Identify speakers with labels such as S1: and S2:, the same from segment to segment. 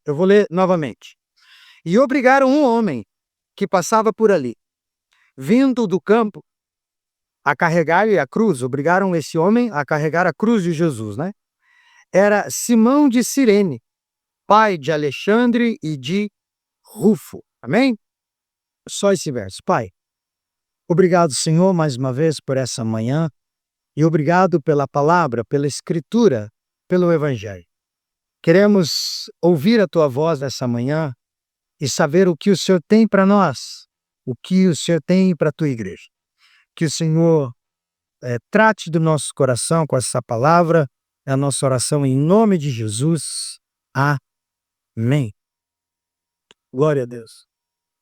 S1: Eu vou ler novamente. E obrigaram um homem que passava por ali, vindo do campo, a carregar-lhe a cruz. Obrigaram esse homem a carregar a cruz de Jesus, né? Era Simão de Cirene, pai de Alexandre e de Rufo. Amém? Só esse verso. Pai, obrigado, Senhor, mais uma vez por essa manhã e obrigado pela palavra, pela escritura, pelo evangelho. Queremos ouvir a tua voz nessa manhã e saber o que o Senhor tem para nós, o que o Senhor tem para a tua igreja. Que o Senhor trate do nosso coração com essa palavra, é a nossa oração em nome de Jesus. Amém. Glória a Deus.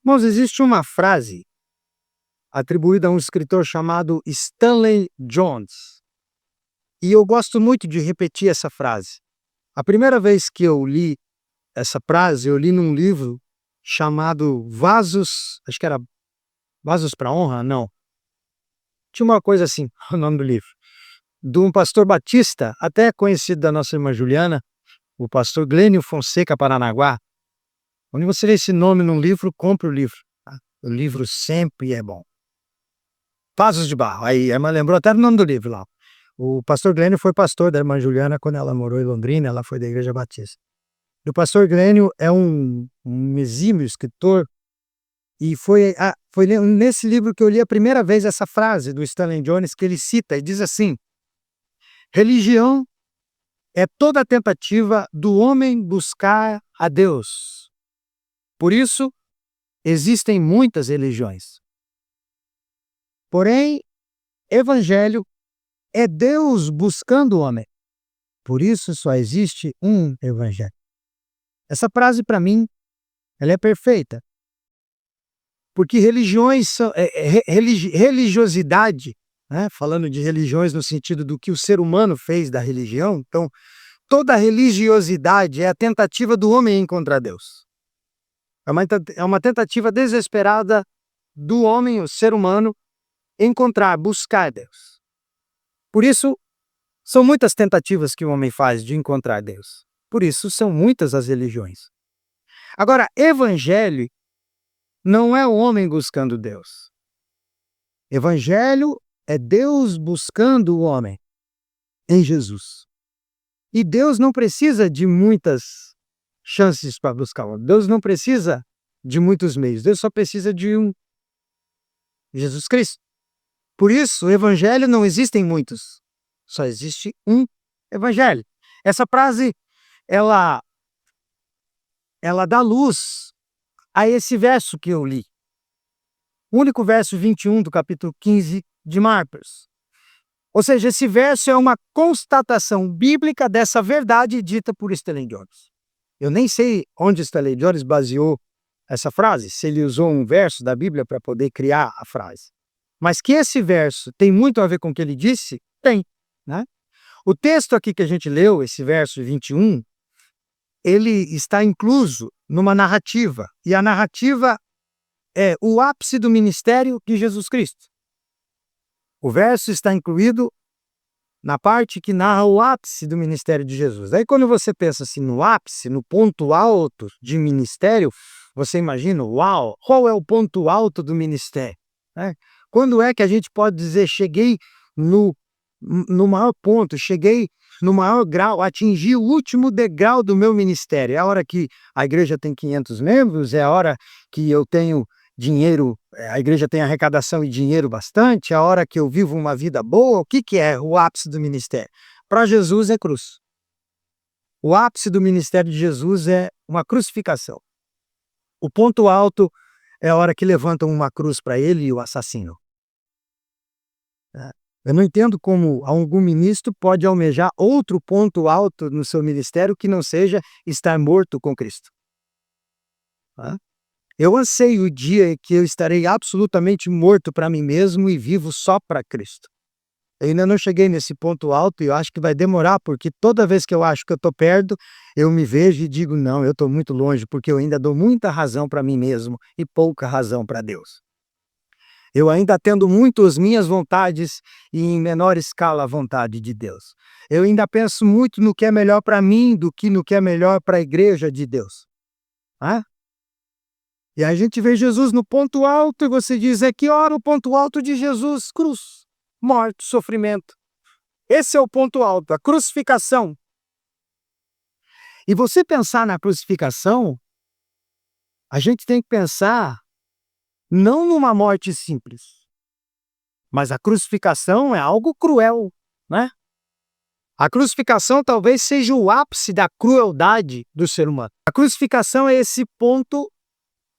S1: Irmãos, existe uma frase atribuída a um escritor chamado Stanley Jones. E eu gosto muito de repetir essa frase. A primeira vez que eu li essa frase, eu li num livro chamado Vasos, acho que era Vasos para Honra, não. Tinha uma coisa assim, o nome do livro. De um pastor batista, até conhecido da nossa irmã Juliana, o pastor Glênio Fonseca Paranaguá. Quando você lê esse nome num livro, compre o livro. Tá? O livro sempre é bom. Vasos de Barro. Aí a irmã lembrou até do nome do livro lá. O pastor Glênio foi pastor da irmã Juliana quando ela morou em Londrina, ela foi da Igreja Batista. O pastor Glênio é um exímio escritor e foi nesse livro que eu li a primeira vez essa frase do Stanley Jones que ele cita e diz assim: religião é toda a tentativa do homem buscar a Deus. Por isso, existem muitas religiões. Porém, evangelho é Deus buscando o homem. Por isso só existe um evangelho. Essa frase, para mim, ela é perfeita. Porque religiões são, religiosidade, né? Falando de religiões no sentido do que o ser humano fez da religião, então, toda religiosidade é a tentativa do homem encontrar Deus. É uma tentativa desesperada do homem, o ser humano, buscar Deus. Por isso, são muitas tentativas que o homem faz de encontrar Deus. Por isso, são muitas as religiões. Agora, evangelho não é o homem buscando Deus. Evangelho é Deus buscando o homem em Jesus. E Deus não precisa de muitas chances para buscar o homem. Deus não precisa de muitos meios. Deus só precisa de um: Jesus Cristo. Por isso, o evangelho não existem muitos. Só existe um evangelho. Essa frase, ela dá luz a esse verso que eu li. O único verso 21 do capítulo 15 de Marcos. Ou seja, esse verso é uma constatação bíblica dessa verdade dita por Stanley Jones. Eu nem sei onde Stanley Jones baseou essa frase, se ele usou um verso da Bíblia para poder criar a frase. Mas que esse verso tem muito a ver com o que ele disse, tem. Né? O texto aqui que a gente leu, esse verso 21, ele está incluso numa narrativa. E a narrativa é o ápice do ministério de Jesus Cristo. O verso está incluído na parte que narra o ápice do ministério de Jesus. Aí quando você pensa assim no ápice, no ponto alto de ministério, você imagina, uau, qual é o ponto alto do ministério? Né? Quando é que a gente pode dizer, cheguei no maior ponto, cheguei no maior grau, atingi o último degrau do meu ministério? É a hora que a igreja tem 500 membros? É a hora que eu tenho dinheiro, a igreja tem arrecadação e dinheiro bastante? É a hora que eu vivo uma vida boa? O que é o ápice do ministério? Para Jesus é cruz. O ápice do ministério de Jesus é uma crucificação. O ponto alto é a hora que levantam uma cruz para ele e o assassinam. Eu não entendo como algum ministro pode almejar outro ponto alto no seu ministério que não seja estar morto com Cristo. Eu anseio o dia que eu estarei absolutamente morto para mim mesmo e vivo só para Cristo. Eu ainda não cheguei nesse ponto alto e eu acho que vai demorar, porque toda vez que eu acho que eu estou perto, eu me vejo e digo, não, eu estou muito longe, porque eu ainda dou muita razão para mim mesmo e pouca razão para Deus. Eu ainda atendo muito as minhas vontades e em menor escala a vontade de Deus. Eu ainda penso muito no que é melhor para mim do que no que é melhor para a igreja de Deus. né? E aí a gente vê Jesus no ponto alto e você diz, é que hora o ponto alto de Jesus? Cruz, morte, sofrimento. Esse é o ponto alto, a crucificação. E você pensar na crucificação, a gente tem que pensar não numa morte simples, mas a crucificação é algo cruel, né? A crucificação talvez seja o ápice da crueldade do ser humano. A crucificação é esse ponto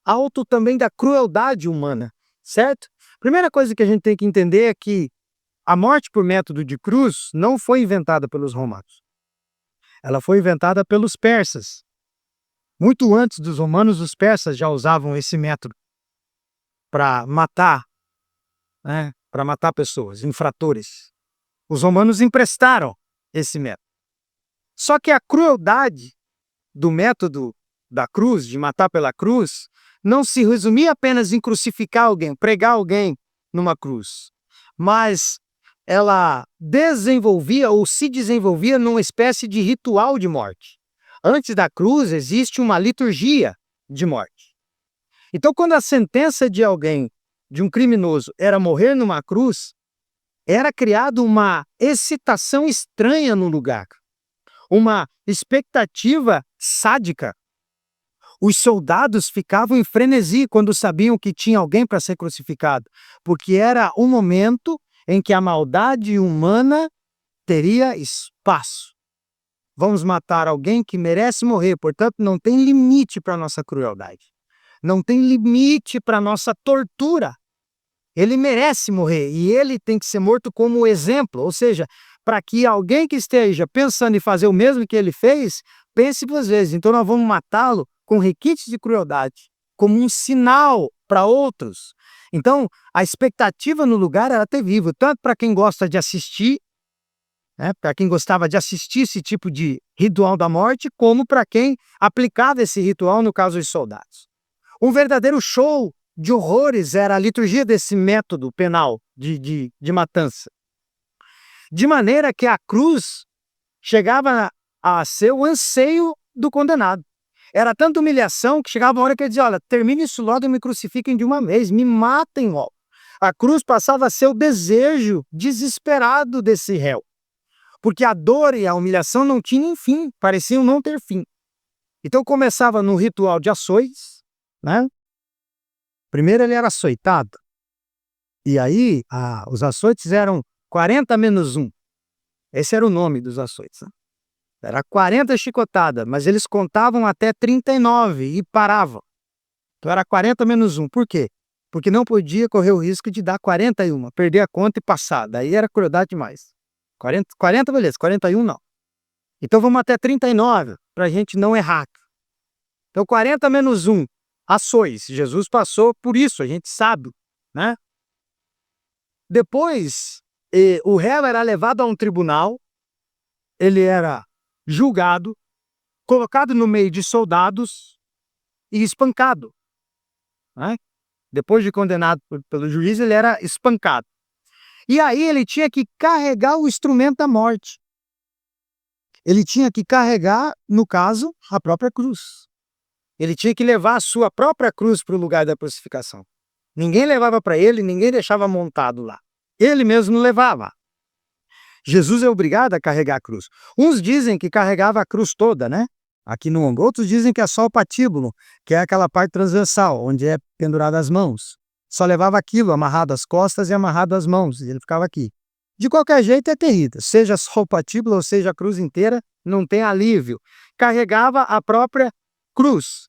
S1: alto também da crueldade humana, certo? Primeira coisa que a gente tem que entender é que a morte por método de cruz não foi inventada pelos romanos. Ela foi inventada pelos persas. Muito antes dos romanos, os persas já usavam esse método para matar, né? Para matar pessoas, infratores. Os romanos emprestaram esse método. Só que a crueldade do método da cruz, de matar pela cruz, não se resumia apenas em crucificar alguém, pregar alguém numa cruz, mas ela desenvolvia ou se desenvolvia numa espécie de ritual de morte. Antes da cruz existe uma liturgia de morte. Então, quando a sentença de alguém, de um criminoso, era morrer numa cruz, era criada uma excitação estranha no lugar, uma expectativa sádica. Os soldados ficavam em frenesi quando sabiam que tinha alguém para ser crucificado, porque era um momento em que a maldade humana teria espaço. Vamos matar alguém que merece morrer, portanto, não tem limite para a nossa crueldade. Não tem limite para a nossa tortura. Ele merece morrer e ele tem que ser morto como exemplo, ou seja, para que alguém que esteja pensando em fazer o mesmo que ele fez, pense duas vezes. Então nós vamos matá-lo com requintes de crueldade, como um sinal para outros. Então, a expectativa no lugar era terrível, tanto para quem gosta de assistir, né, para quem gostava de assistir esse tipo de ritual da morte, como para quem aplicava esse ritual no caso dos soldados. Um verdadeiro show de horrores era a liturgia desse método penal de matança. De maneira que a cruz chegava a ser o anseio do condenado. Era tanta humilhação que chegava a hora que ele dizia, olha, termine isso logo e me crucifiquem de uma vez, me matem logo. A cruz passava a ser o desejo desesperado desse réu, porque a dor e a humilhação não tinham fim, pareciam não ter fim. Então começava no ritual de açoites, né? Primeiro ele era açoitado, e aí os açoites eram 40 menos 1. Esse era o nome dos açoites, né? Era 40 chicotadas, mas eles contavam até 39 e paravam. Então era 40 menos 1. Por quê? Porque não podia correr o risco de dar 41, perder a conta e passar. Daí era crueldade demais. 40 beleza, 41 não. Então vamos até 39, para a gente não errar. Então 40 menos 1, açoites. Jesus passou por isso, a gente sabe, né? Depois, o réu era levado a um tribunal, ele era julgado, colocado no meio de soldados e espancado, né? Depois de condenado pelo juiz, ele era espancado. E aí ele tinha que carregar o instrumento da morte. Ele tinha que carregar, no caso, a própria cruz. Ele tinha que levar a sua própria cruz para o lugar da crucificação. Ninguém levava para ele, ninguém deixava montado lá. Ele mesmo levava. Jesus é obrigado a carregar a cruz. Uns dizem que carregava a cruz toda, né? Aqui no ombro. Outros dizem que é só o patíbulo, que é aquela parte transversal, onde é pendurada as mãos. Só levava aquilo amarrado às costas e amarrado às mãos, e ele ficava aqui. De qualquer jeito é terrível. Seja só o patíbulo ou seja a cruz inteira, não tem alívio. Carregava a própria cruz.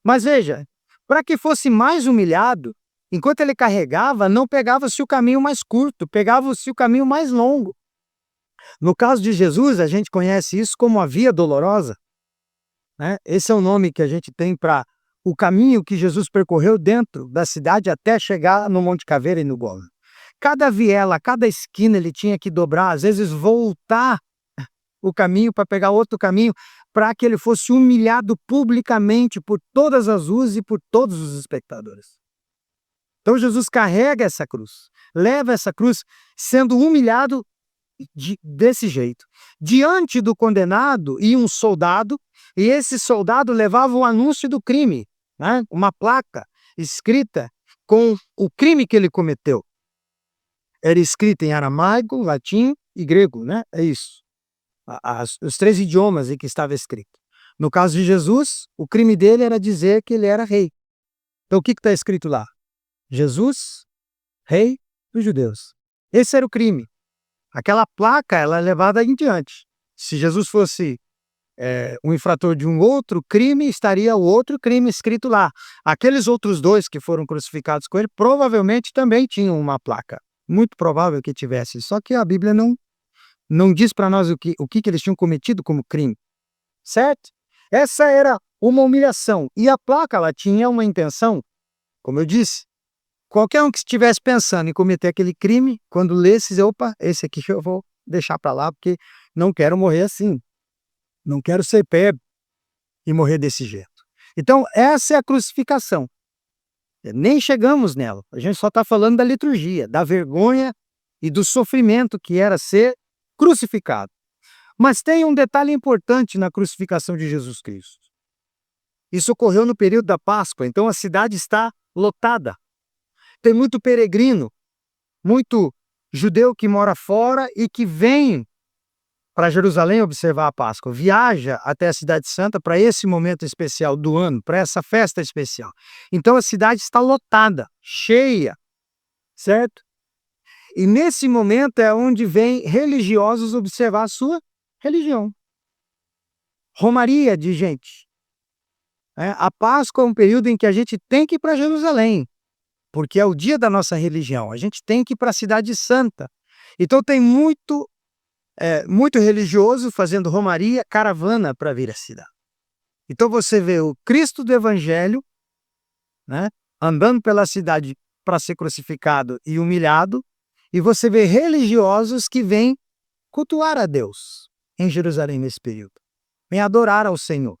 S1: Mas veja, para que fosse mais humilhado, enquanto ele carregava, não pegava-se o caminho mais curto, pegava-se o caminho mais longo. No caso de Jesus, a gente conhece isso como a Via Dolorosa, né? Esse é o nome que a gente tem para o caminho que Jesus percorreu dentro da cidade até chegar no Monte Caveira e no Gólgota. Cada viela, cada esquina ele tinha que dobrar, às vezes voltar o caminho para pegar outro caminho, para que ele fosse humilhado publicamente por todas as ruas e por todos os espectadores. Então Jesus carrega essa cruz, leva essa cruz sendo humilhado desse jeito. Diante do condenado e um soldado E esse soldado levava o anúncio do crime, né? Uma placa escrita com o crime que ele cometeu. Era escrita em aramaico, latim e grego, né? É isso. Os 3 idiomas em que estava escrito. No caso de Jesus, o crime dele era dizer que ele era rei. Então o que está escrito lá? Jesus, rei dos judeus. Esse era o crime. Aquela placa, ela é levada em diante. Se Jesus fosse um infrator de um outro crime, estaria o outro crime escrito lá. Aqueles outros 2 que foram crucificados com ele, provavelmente também tinham uma placa. Muito provável que tivesse. Só que a Bíblia não diz para nós o que eles tinham cometido como crime. Certo? Essa era uma humilhação. E a placa, ela tinha uma intenção, como eu disse, qualquer um que estivesse pensando em cometer aquele crime, quando lesse, dizer, opa, esse aqui eu vou deixar para lá, porque não quero morrer assim. Não quero ser pego e morrer desse jeito. Então, essa é a crucificação. Nem chegamos nela. A gente só está falando da liturgia, da vergonha e do sofrimento que era ser crucificado. Mas tem um detalhe importante na crucificação de Jesus Cristo. Isso ocorreu no período da Páscoa, então a cidade está lotada. Tem muito peregrino, muito judeu que mora fora e que vem para Jerusalém observar a Páscoa, viaja até a Cidade Santa para esse momento especial do ano, para essa festa especial. Então a cidade está lotada, cheia, certo? E nesse momento é onde vêm religiosos observar a sua religião. Romaria de gente. A Páscoa é um período em que a gente tem que ir para Jerusalém, porque é o dia da nossa religião. A gente tem que ir para a Cidade Santa. Então tem muito religioso fazendo romaria, caravana para vir à cidade. Então você vê o Cristo do Evangelho, né, andando pela cidade para ser crucificado e humilhado, e você vê religiosos que vêm cultuar a Deus em Jerusalém nesse período. Vêm adorar ao Senhor.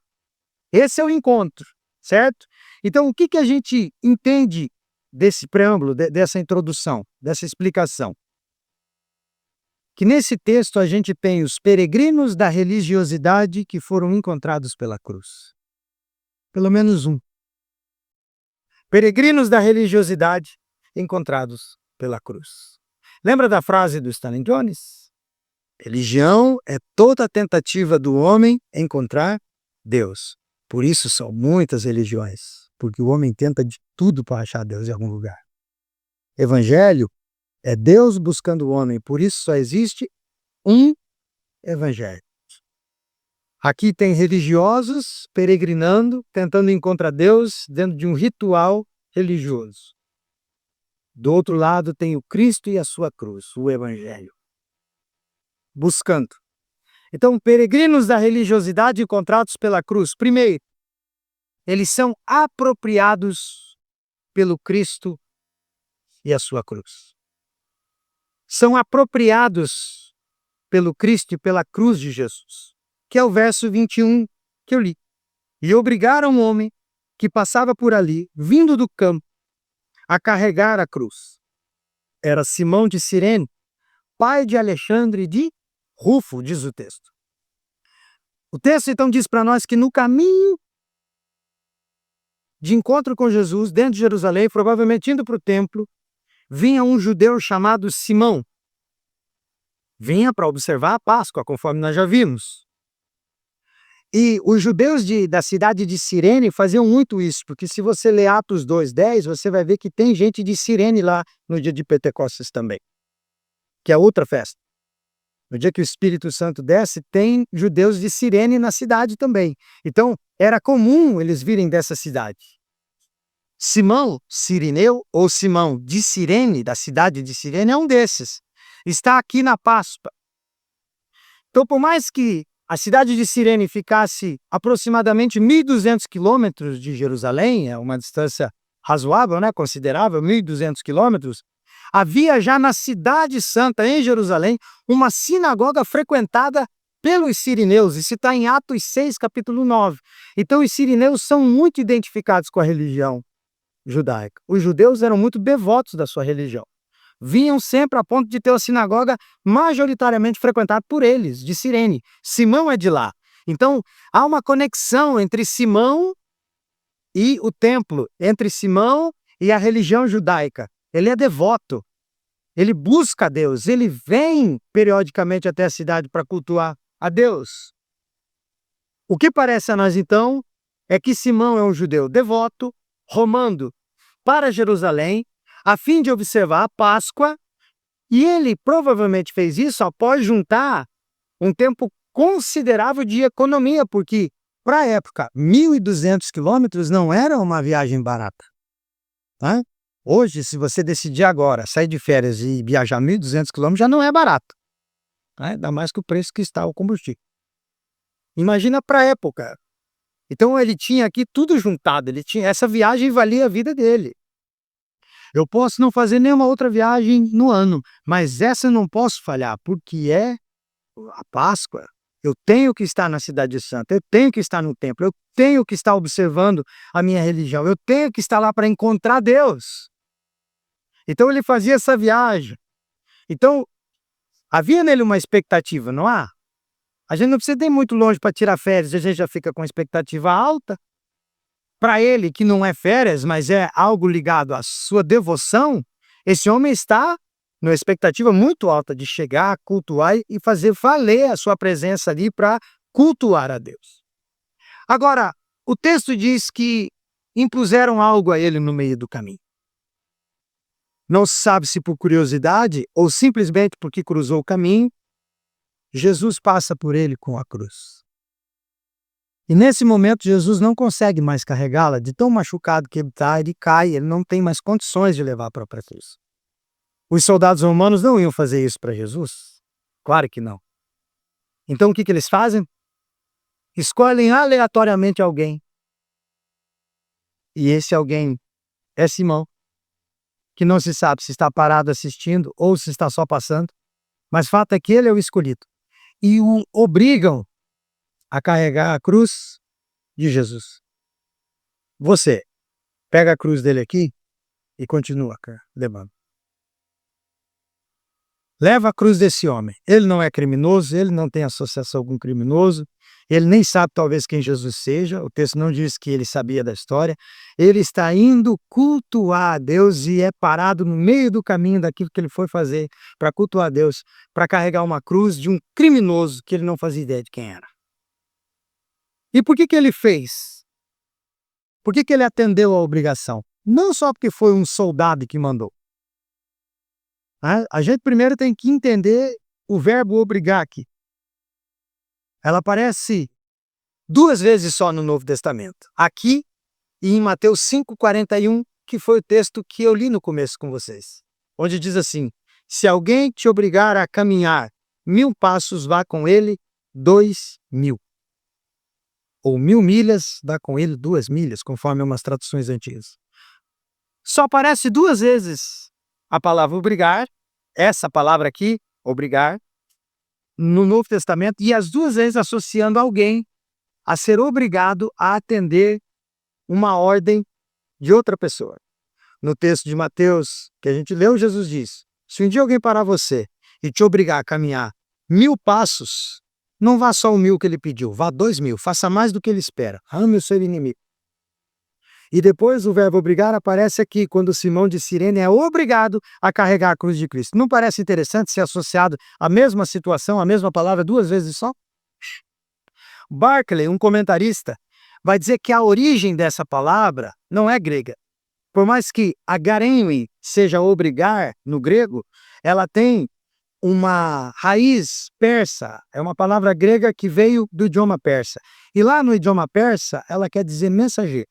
S1: Esse é o encontro, certo? Então o que a gente entende desse preâmbulo, dessa introdução, dessa explicação? Que nesse texto a gente tem os peregrinos da religiosidade que foram encontrados pela cruz. Pelo menos um. Peregrinos da religiosidade encontrados pela cruz. Lembra da frase do Stanley Jones? Religião é toda a tentativa do homem encontrar Deus. Por isso são muitas religiões, porque o homem tenta de tudo para achar Deus em algum lugar. Evangelho é Deus buscando o homem, por isso só existe um evangelho. Aqui tem religiosos peregrinando, tentando encontrar Deus dentro de um ritual religioso. Do outro lado tem o Cristo e a sua cruz, o evangelho. Buscando. Então, peregrinos da religiosidade encontrados pela cruz. Primeiro, eles são apropriados pelo Cristo e a sua cruz. São apropriados pelo Cristo e pela cruz de Jesus, que é o verso 21 que eu li. E obrigaram um homem que passava por ali, vindo do campo, a carregar a cruz. Era Simão de Cirene, pai de Alexandre de Rufo, diz o texto. O texto então diz para nós que no caminho de encontro com Jesus, dentro de Jerusalém, provavelmente indo para o templo, vinha um judeu chamado Simão. Vinha para observar a Páscoa, conforme nós já vimos. E os judeus da cidade de Cirene faziam muito isso, porque se você ler Atos 2:10, você vai ver que tem gente de Cirene lá no dia de Pentecostes também, que é outra festa. No dia que o Espírito Santo desce, tem judeus de Cirene na cidade também. Então, era comum eles virem dessa cidade. Simão Cirineu, ou Simão de Cirene, da cidade de Cirene, é um desses. Está aqui na Páscoa. Então, por mais que a cidade de Cirene ficasse aproximadamente 1.200 quilômetros de Jerusalém, é uma distância razoável, né? Considerável, 1.200 quilômetros, havia já na cidade santa, em Jerusalém, uma sinagoga frequentada pelos sirineus. Isso está em Atos 6, capítulo 9. Então, os sirineus são muito identificados com a religião judaica. Os judeus eram muito devotos da sua religião. Vinham sempre a ponto de ter uma sinagoga majoritariamente frequentada por eles, de Cirene. Simão é de lá. Então, há uma conexão entre Simão e o templo, entre Simão e a religião judaica. Ele é devoto, ele busca a Deus, ele vem periodicamente até a cidade para cultuar a Deus. O que parece a nós, então, é que Simão é um judeu devoto, romando para Jerusalém, a fim de observar a Páscoa, e ele provavelmente fez isso após juntar um tempo considerável de economia, porque, para a época, 1.200 quilômetros não era uma viagem barata. Tá? Hoje, se você decidir agora sair de férias e viajar 1.200 quilômetros, já não é barato. Tá? Ainda mais que o preço que está o combustível. Imagina para a época. Então ele tinha aqui tudo juntado, essa viagem valia a vida dele. Eu posso não fazer nenhuma outra viagem no ano, mas essa eu não posso falhar, porque é a Páscoa. Eu tenho que estar na Cidade Santa, eu tenho que estar no templo, eu tenho que estar observando a minha religião, eu tenho que estar lá para encontrar Deus. Então ele fazia essa viagem. Então, havia nele uma expectativa, não há? A gente não precisa ir muito longe para tirar férias, a gente já fica com expectativa alta. Para ele, que não é férias, mas é algo ligado à sua devoção, esse homem está numa expectativa muito alta de chegar, cultuar e fazer valer a sua presença ali para cultuar a Deus. Agora, o texto diz que impuseram algo a ele no meio do caminho. Não se sabe se por curiosidade ou simplesmente porque cruzou o caminho, Jesus passa por ele com a cruz. E nesse momento Jesus não consegue mais carregá-la, de tão machucado que ele está, ele cai, ele não tem mais condições de levar a própria cruz. Os soldados romanos não iam fazer isso para Jesus? Claro que não. Então o que eles fazem? Escolhem aleatoriamente alguém. E esse alguém é Simão, que não se sabe se está parado assistindo ou se está só passando, mas o fato é que ele é o escolhido. E o obrigam a carregar a cruz de Jesus. Você pega a cruz dele aqui e continua, cara, levando. Leva a cruz desse homem. Ele não é criminoso, ele não tem associação com criminoso, ele nem sabe talvez quem Jesus seja, o texto não diz que ele sabia da história. Ele está indo cultuar a Deus e é parado no meio do caminho daquilo que ele foi fazer para cultuar a Deus, para carregar uma cruz de um criminoso que ele não fazia ideia de quem era. E por que ele fez? Por que ele atendeu à obrigação? Não só porque foi um soldado que mandou. A gente primeiro tem que entender o verbo obrigar aqui. Ela aparece 2 vezes só no Novo Testamento. Aqui e em Mateus 5,41, que foi o texto que eu li no começo com vocês. Onde diz assim: se alguém te obrigar a caminhar 1.000 passos, vá com ele 2.000. Ou 1.000 milhas, dá com ele 2 milhas, conforme umas traduções antigas. Só aparece 2 vezes a palavra obrigar, essa palavra aqui, obrigar, no Novo Testamento, e as 2 vezes associando alguém a ser obrigado a atender uma ordem de outra pessoa. No texto de Mateus, que a gente leu, Jesus diz: se um dia alguém parar você e te obrigar a caminhar 1.000 passos, não vá só o 1.000 que ele pediu, vá 2.000, faça mais do que ele espera, ame o seu inimigo. E depois o verbo obrigar aparece aqui, quando Simão de Cirene é obrigado a carregar a cruz de Cristo. Não parece interessante ser associado à mesma situação, à mesma palavra 2 vezes só? Barclay, um comentarista, vai dizer que a origem dessa palavra não é grega. Por mais que agaremi seja obrigar no grego, ela tem uma raiz persa, é uma palavra grega que veio do idioma persa. E lá no idioma persa, ela quer dizer mensageiro.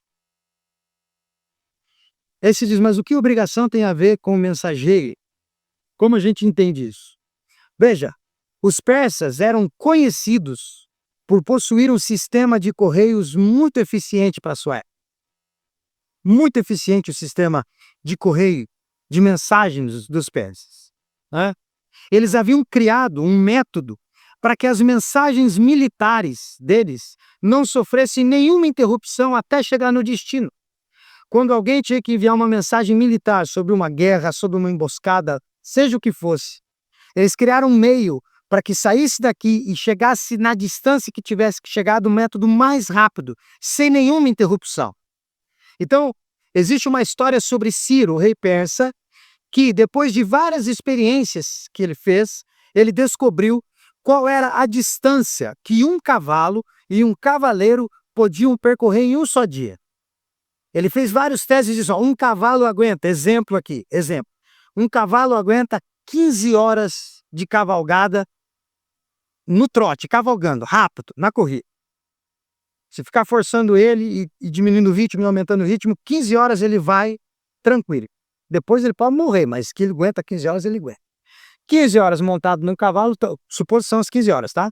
S1: Aí se diz, mas o que obrigação tem a ver com mensageiro? Como a gente entende isso? Veja, os persas eram conhecidos por possuir um sistema de correios muito eficiente para a sua época. Muito eficiente o sistema de correio, de mensagens dos persas. Né? Eles haviam criado um método para que as mensagens militares deles não sofressem nenhuma interrupção até chegar no destino. Quando alguém tinha que enviar uma mensagem militar sobre uma guerra, sobre uma emboscada, seja o que fosse, eles criaram um meio para que saísse daqui e chegasse na distância que tivesse que chegar do método mais rápido, sem nenhuma interrupção. Então, existe uma história sobre Ciro, o rei persa, que depois de várias experiências que ele fez, ele descobriu qual era a distância que um cavalo e um cavaleiro podiam percorrer em um só dia. Ele fez vários testes e disse, um cavalo aguenta, exemplo aqui, exemplo, um cavalo aguenta 15 horas de cavalgada no trote, cavalgando, rápido, na corrida. Se ficar forçando ele e diminuindo o ritmo e aumentando o ritmo, 15 horas ele vai tranquilo. Depois ele pode morrer, mas que ele aguenta 15 horas, ele aguenta. 15 horas montado no cavalo, suposição as 15 horas, tá?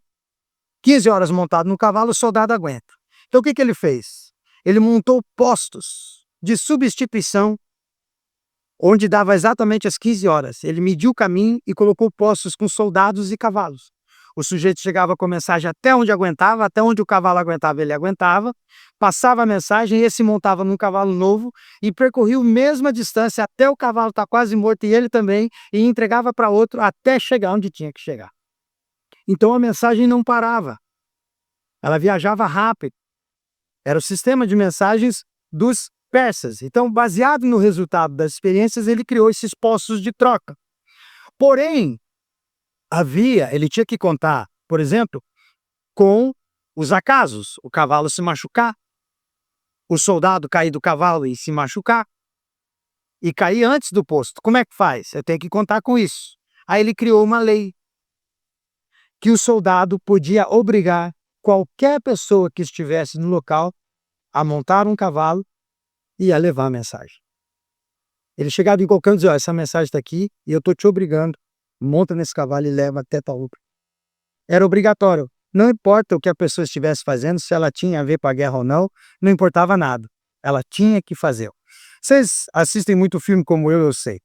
S1: 15 horas montado no cavalo, o soldado aguenta. Então o que ele fez? Ele montou postos de substituição, onde dava exatamente as 15 horas. Ele mediu o caminho e colocou postos com soldados e cavalos. O sujeito chegava com a mensagem até onde aguentava, até onde o cavalo aguentava, ele aguentava, passava a mensagem, esse montava num cavalo novo e percorria a mesma distância até o cavalo estar quase morto e ele também, e entregava para outro até chegar onde tinha que chegar. Então a mensagem não parava, ela viajava rápido. Era o sistema de mensagens dos persas. Então, baseado no resultado das experiências, ele criou esses postos de troca. Porém, ele tinha que contar, por exemplo, com os acasos, o cavalo se machucar, o soldado cair do cavalo e se machucar, e cair antes do posto. Como é que faz? Eu tenho que contar com isso. Aí ele criou uma lei que o soldado podia obrigar qualquer pessoa que estivesse no local a montar um cavalo e a levar a mensagem. Ele chegava em qualquer um e dizia, essa mensagem está aqui e eu estou te obrigando, monta nesse cavalo e leva até tal lugar. Era obrigatório. Não importa o que a pessoa estivesse fazendo, se ela tinha a ver com a guerra ou não, não importava nada. Ela tinha que fazer. Vocês assistem muito filme como eu sei.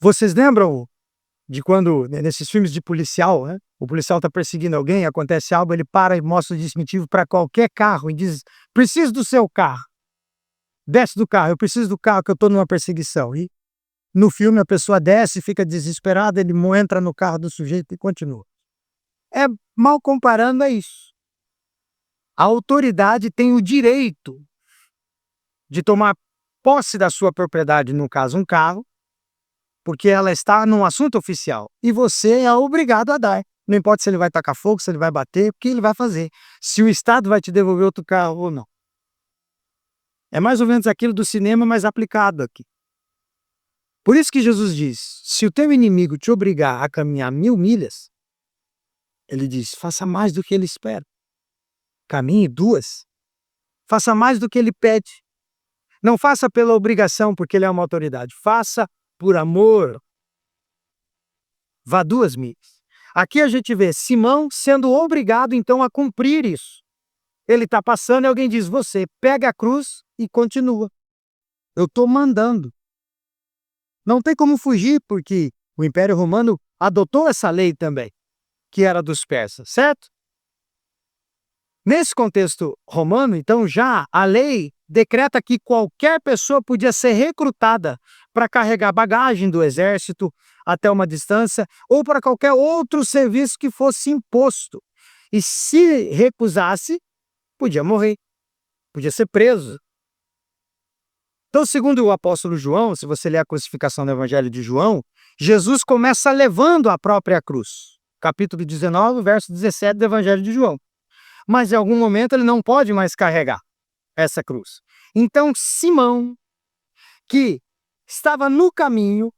S1: Vocês lembram de quando, nesses filmes de policial, né? O policial está perseguindo alguém, acontece algo, ele para e mostra o distintivo para qualquer carro e diz, preciso do seu carro. Desce do carro, eu preciso do carro que eu estou numa perseguição. E no filme a pessoa desce, fica desesperada, ele entra no carro do sujeito e continua. É mal comparando a isso. A autoridade tem o direito de tomar posse da sua propriedade, no caso um carro, porque ela está num assunto oficial. E você é obrigado a dar. Não importa se ele vai tacar fogo, se ele vai bater, o que ele vai fazer. Se o Estado vai te devolver outro carro ou não. É mais ou menos aquilo do cinema, mas aplicado aqui. Por isso que Jesus diz, se o teu inimigo te obrigar a caminhar 1000 milhas, ele diz, faça mais do que ele espera. Caminhe 2. Faça mais do que ele pede. Não faça pela obrigação, porque ele é uma autoridade. Faça por amor. Vá 2 milhas. Aqui a gente vê Simão sendo obrigado, então, a cumprir isso. Ele está passando e alguém diz, você pega a cruz e continua. Eu estou mandando. Não tem como fugir, porque o Império Romano adotou essa lei também, que era dos persas, certo? Nesse contexto romano, então, já a lei decreta que qualquer pessoa podia ser recrutada para carregar bagagem do exército até uma distância ou para qualquer outro serviço que fosse imposto. E se recusasse, podia morrer, podia ser preso. Então, segundo o apóstolo João, se você ler a crucificação do Evangelho de João, Jesus começa levando a própria cruz. Capítulo 19, verso 17 do Evangelho de João. Mas em algum momento ele não pode mais carregar essa cruz. Então Simão, que estava no caminho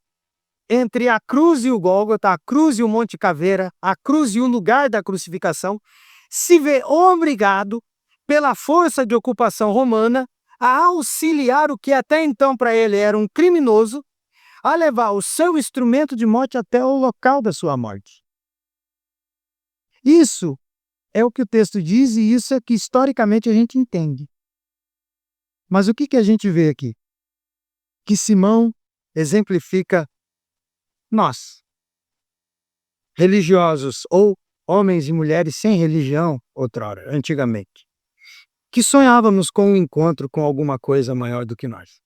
S1: entre a cruz e o Gólgota, a cruz e o Monte Caveira, a cruz e o lugar da crucificação, se vê obrigado, pela força de ocupação romana, a auxiliar o que até então para ele era um criminoso, a levar o seu instrumento de morte até o local da sua morte. Isso é o que o texto diz e isso é que historicamente a gente entende. Mas o que a gente vê aqui? Que Simão exemplifica nós, religiosos ou homens e mulheres sem religião, outrora, antigamente, que sonhávamos com um encontro com alguma coisa maior do que nós.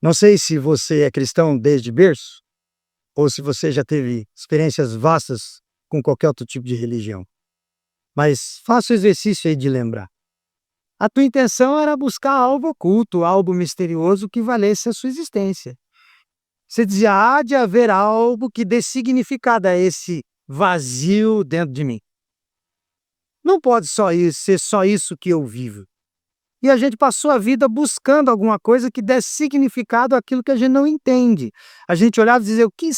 S1: Não sei se você é cristão desde berço, ou se você já teve experiências vastas com qualquer outro tipo de religião. Mas faça o exercício aí de lembrar. A tua intenção era buscar algo oculto, algo misterioso que valesse a sua existência. Você dizia: há de haver algo que dê significado a esse vazio dentro de mim. Não pode ser só isso que eu vivo. E a gente passou a vida buscando alguma coisa que desse significado àquilo que a gente não entende. A gente olhava e dizia: o que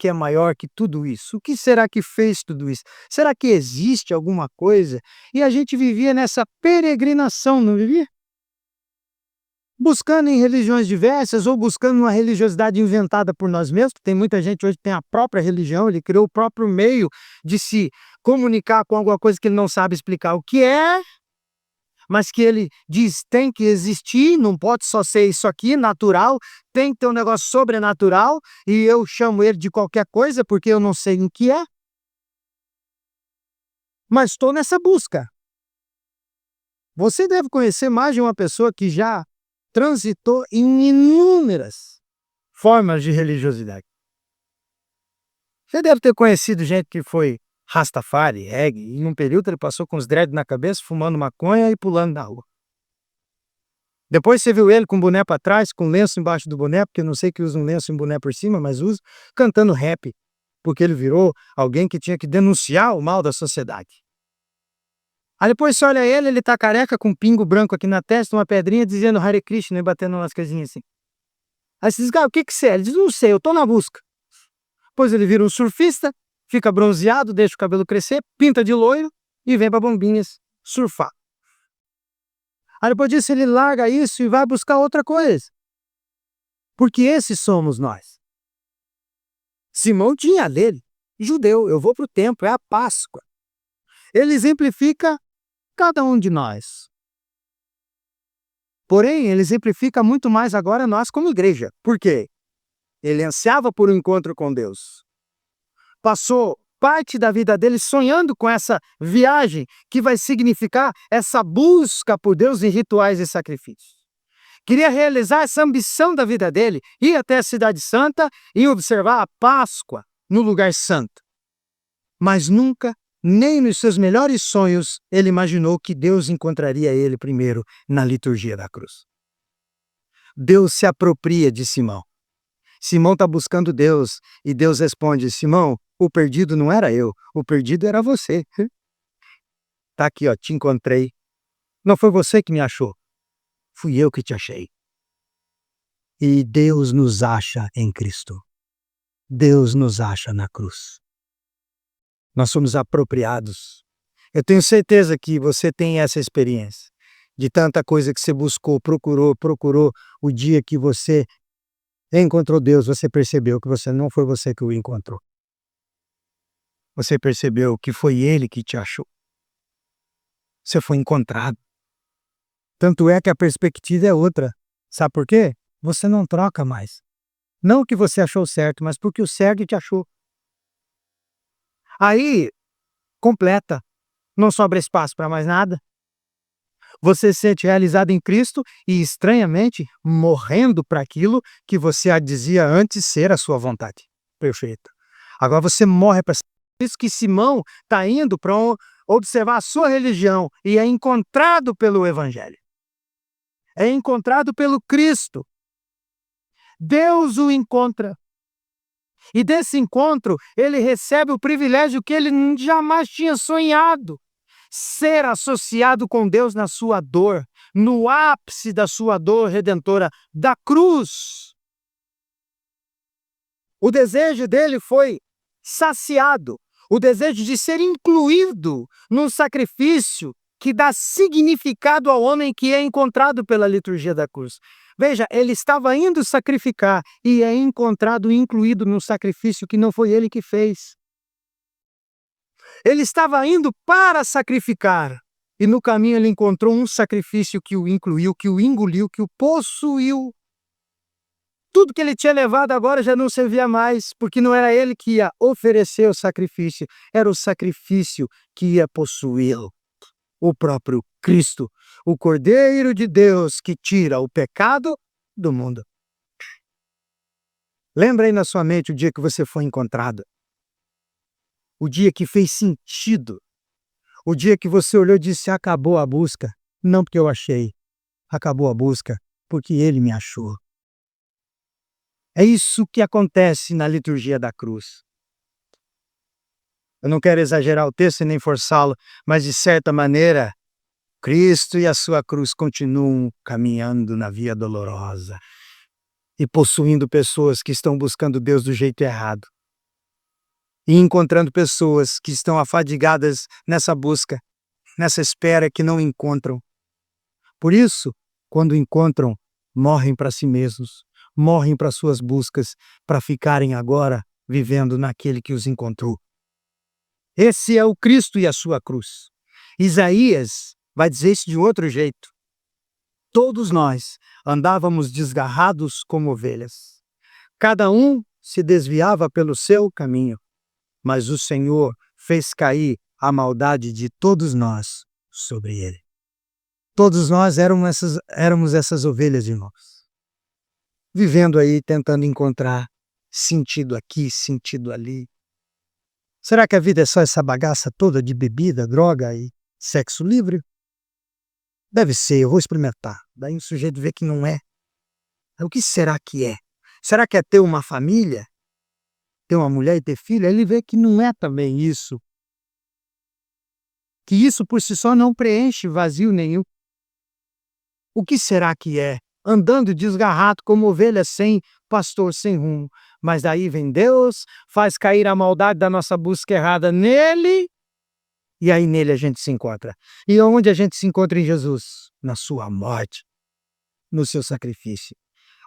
S1: é maior que tudo isso? O que será que fez tudo isso? Será que existe alguma coisa? E a gente vivia nessa peregrinação, não vivia? Buscando em religiões diversas ou buscando uma religiosidade inventada por nós mesmos. Tem muita gente hoje que tem a própria religião, ele criou o próprio meio de se comunicar com alguma coisa que ele não sabe explicar o que é, mas que ele diz tem que existir, não pode só ser isso aqui, natural, tem que ter um negócio sobrenatural, e eu chamo ele de qualquer coisa porque eu não sei o que é. Mas estou nessa busca. Você deve conhecer mais de uma pessoa que já transitou em inúmeras formas de religiosidade. Você deve ter conhecido gente que foi Rastafari, reggae, e em um período ele passou com os dreads na cabeça, fumando maconha e pulando na rua. Depois você viu ele com o boné para trás, com lenço embaixo do boné, porque eu não sei que usa um lenço e um boné por cima, mas usa, cantando rap, porque ele virou alguém que tinha que denunciar o mal da sociedade. Aí depois você olha ele tá careca com um pingo branco aqui na testa, uma pedrinha dizendo Hare Krishna e batendo umas coisinhas assim. Aí você diz: cara, o que você é? Ele diz: não sei, eu tô na busca. Depois ele vira um surfista, fica bronzeado, deixa o cabelo crescer, pinta de loiro e vem para Bombinhas surfar. Aí depois disso ele larga isso e vai buscar outra coisa. Porque esses somos nós. Simão tinha a dele. Judeu, eu vou para o templo, é a Páscoa. Ele exemplifica cada um de nós. Porém, ele exemplifica muito mais agora nós como igreja. Por quê? Ele ansiava por um encontro com Deus. Passou parte da vida dele sonhando com essa viagem que vai significar essa busca por Deus em rituais e sacrifícios. Queria realizar essa ambição da vida dele, ir até a Cidade Santa e observar a Páscoa no lugar santo. Mas nunca, nem nos seus melhores sonhos, ele imaginou que Deus encontraria ele primeiro na liturgia da cruz. Deus se apropria de Simão. Simão está buscando Deus e Deus responde: Simão, o perdido não era eu, o perdido era você. Tá aqui, ó, te encontrei. Não foi você que me achou, fui eu que te achei. E Deus nos acha em Cristo. Deus nos acha na cruz. Nós somos apropriados. Eu tenho certeza que você tem essa experiência de tanta coisa que você buscou, procurou. O dia que você encontrou Deus, você percebeu que não foi você que o encontrou. Você percebeu que foi Ele que te achou. Você foi encontrado. Tanto é que a perspectiva é outra. Sabe por quê? Você não troca mais. Não que você achou certo, mas porque o certo te achou. Aí, completa. Não sobra espaço para mais nada. Você se sente realizado em Cristo e, estranhamente, morrendo para aquilo que você dizia antes ser a sua vontade. Perfeito. Agora você morre para isso que Simão está indo para observar a sua religião e é encontrado pelo Evangelho. É encontrado pelo Cristo. Deus o encontra. E desse encontro, ele recebe o privilégio que ele jamais tinha sonhado. Ser associado com Deus na sua dor, no ápice da sua dor redentora, da cruz. O desejo dele foi saciado, o desejo de ser incluído num sacrifício que dá significado ao homem que é encontrado pela liturgia da cruz. Veja, ele estava indo sacrificar e é encontrado incluído num sacrifício que não foi ele que fez. Ele estava indo para sacrificar e no caminho ele encontrou um sacrifício que o incluiu, que o engoliu, que o possuiu. Tudo que ele tinha levado agora já não servia mais, porque não era ele que ia oferecer o sacrifício, era o sacrifício que ia possuí-lo. O próprio Cristo, o Cordeiro de Deus que tira o pecado do mundo. Lembra aí na sua mente o dia que você foi encontrado, o dia que fez sentido, o dia que você olhou e disse: acabou a busca, não porque eu achei, acabou a busca porque ele me achou. É isso que acontece na liturgia da cruz. Eu não quero exagerar o texto e nem forçá-lo, mas de certa maneira, Cristo e a sua cruz continuam caminhando na via dolorosa e possuindo pessoas que estão buscando Deus do jeito errado e encontrando pessoas que estão afadigadas nessa busca, nessa espera que não encontram. Por isso, quando encontram, morrem para si mesmos, morrem para suas buscas, para ficarem agora vivendo naquele que os encontrou. Esse é o Cristo e a sua cruz. Isaías vai dizer isso de outro jeito. Todos nós andávamos desgarrados como ovelhas. Cada um se desviava pelo seu caminho, mas o Senhor fez cair a maldade de todos nós sobre ele. Todos nós éramos essas ovelhas, irmãos, vivendo aí, tentando encontrar sentido aqui, sentido ali. Será que a vida é só essa bagaça toda de bebida, droga e sexo livre? Deve ser, eu vou experimentar. Daí o sujeito vê que não é. O que será que é? Será que é ter uma família? Ter uma mulher e ter filho? Aí ele vê que não é também isso. Que isso por si só não preenche vazio nenhum. O que será que é? Andando desgarrado como ovelha sem pastor, sem rumo. Mas daí vem Deus, faz cair a maldade da nossa busca errada nele, e aí nele a gente se encontra. E onde a gente se encontra em Jesus? Na sua morte, no seu sacrifício.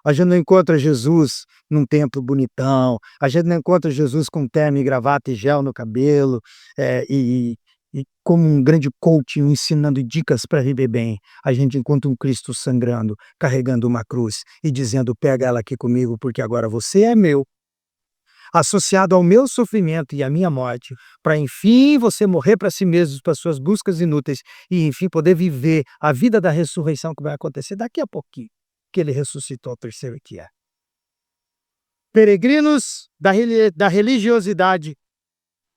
S1: A gente não encontra Jesus num templo bonitão, a gente não encontra Jesus com terno e gravata e gel no cabelo, e como um grande coach ensinando dicas para viver bem. A gente encontra um Cristo sangrando, carregando uma cruz e dizendo: pega ela aqui comigo porque agora você é meu. Associado ao meu sofrimento e à minha morte, para enfim você morrer para si mesmo, para suas buscas inúteis, e enfim poder viver a vida da ressurreição que vai acontecer daqui a pouquinho, que ele ressuscitou ao terceiro dia. Peregrinos da religiosidade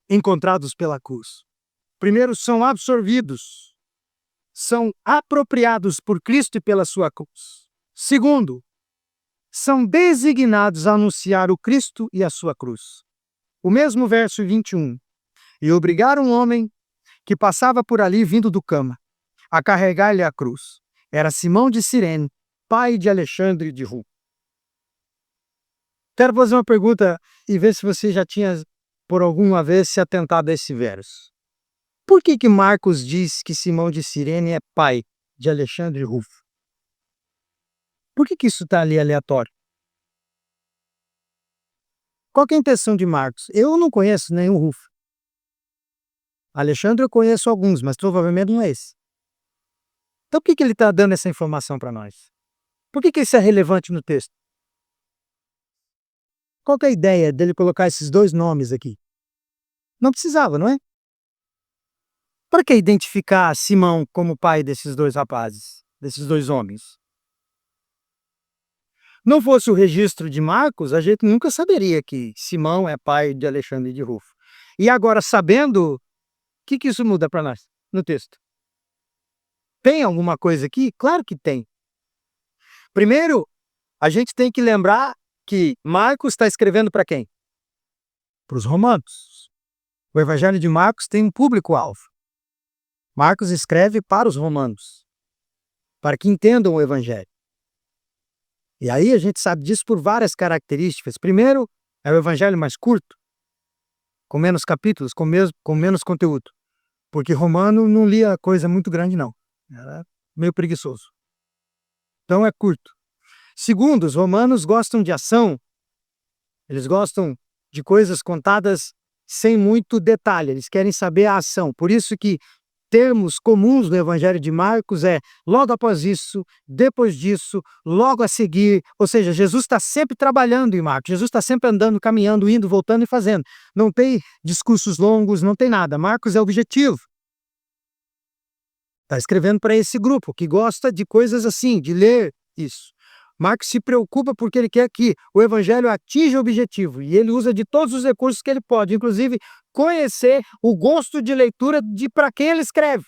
S1: encontrados pela cruz. Primeiro, são absorvidos, são apropriados por Cristo e pela sua cruz. Segundo, são designados a anunciar o Cristo e a sua cruz. O mesmo verso 21. E obrigaram um homem que passava por ali vindo do Cama a carregar-lhe a cruz. Era Simão de Cirene, pai de Alexandre de Rufo. Quero fazer uma pergunta e ver se você já tinha por alguma vez se atentado a esse verso. Por que Marcos diz que Simão de Cirene é pai de Alexandre de Rufo? Por que isso está ali aleatório? Qual que é a intenção de Marcos? Eu não conheço nenhum Rufo. Alexandre eu conheço alguns, mas provavelmente não é esse. Então por que ele está dando essa informação para nós? Por que isso é relevante no texto? Qual que é a ideia dele colocar esses dois nomes aqui? Não precisava, não é? Para que identificar Simão como pai desses dois rapazes, desses dois homens? Não fosse o registro de Marcos, a gente nunca saberia que Simão é pai de Alexandre de Rufo. E agora, sabendo, o que isso muda para nós no texto? Tem alguma coisa aqui? Claro que tem. Primeiro, a gente tem que lembrar que Marcos está escrevendo para quem? Para os romanos. O Evangelho de Marcos tem um público-alvo. Marcos escreve para os romanos, para que entendam o Evangelho. E aí a gente sabe disso por várias características. Primeiro, é o Evangelho mais curto, com menos capítulos, com menos conteúdo. Porque romano não lia coisa muito grande, não. Era meio preguiçoso. Então é curto. Segundo, os romanos gostam de ação. Eles gostam de coisas contadas sem muito detalhe. Eles querem saber a ação. Por isso que termos comuns no Evangelho de Marcos é logo após isso, depois disso, logo a seguir. Ou seja, Jesus está sempre trabalhando em Marcos. Jesus está sempre andando, caminhando, indo, voltando e fazendo. Não tem discursos longos, não tem nada. Marcos é o objetivo. Está escrevendo para esse grupo que gosta de coisas assim, de ler isso. Marcos se preocupa porque ele quer que o evangelho atinja o objetivo, e ele usa de todos os recursos que ele pode, inclusive conhecer o gosto de leitura de para quem ele escreve.